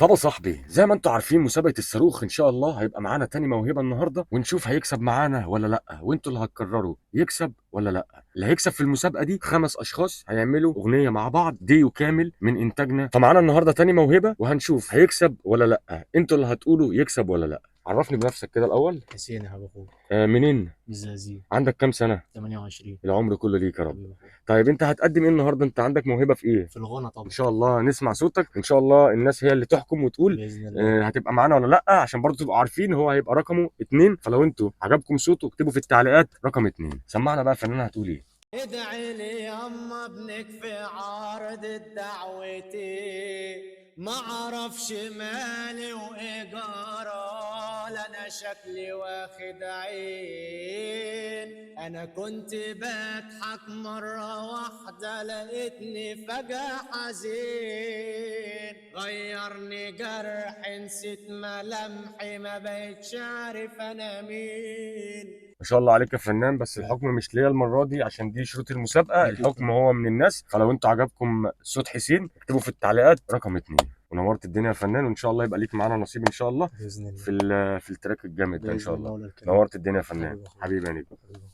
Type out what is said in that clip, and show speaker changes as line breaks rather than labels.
طب يا صاحبي، زي ما انتوا عارفين مسابقة الصاروخ ان شاء الله هيبقى معانا تاني موهبة النهاردة، ونشوف هيكسب معانا ولا لا، وانتوا اللي هتقرروا يكسب ولا لا. اللي هيكسب في المسابقة دي 5 اشخاص هيعملوا اغنية مع بعض ديو كامل من انتاجنا. فمعانا النهاردة تاني موهبة وهنشوف هيكسب ولا لا. انتوا اللي هتقولوا يكسب ولا لا. عرفني بنفسك كده الاول.
حسين يا حبيب اخوك.
منين؟
من الزقازيق.
عندك كام سنة؟
28.
العمر كله ليك يا رب.
حبيب اخوك.
طيب انت هتقدم ايه النهارده؟ انت عندك موهبة في ايه؟
في الغنى
ان
طبعا.
شاء الله نسمع صوتك، ان شاء الله الناس هي اللي تحكم وتقول
باذن الله.
هتبقى معانا ولا لا، عشان برضو تبقوا عارفين هو هيبقى رقمه 2. فلو انتوا عجبكم صوته اكتبوا في التعليقات رقم 2. سمعنا بقى فنان هتقول ايه.
ادعي لي يما ابنك في عارض الدعوتي، ما اعرفش مالي وايجاره، لا انا شكلي واخد عين. انا كنت بضحك مره واحده لقيتني فجاه حزين، غيرني جرح نسيت ملامحي ما بقتش عارف انا مين.
ما شاء الله عليك يا فنان، بس
شكرا.
الحكم مش ليا المره دي عشان دي شروط المسابقه.
اكيد
الحكم
طبعا.
هو من الناس. فلو انتوا عجبكم صوت حسين اكتبوا في التعليقات رقم 2. ونورت الدنيا يا فنان، وان شاء الله يبقى ليك معانا نصيب ان شاء الله
باذن الله.
في التراك الجامد ده ان شاء
باذن الله
الله.
ولا الكلام.
نورت الدنيا يا فنان
حبيب اخوك.
حبيبي يا نجم.
حبيب اخوك.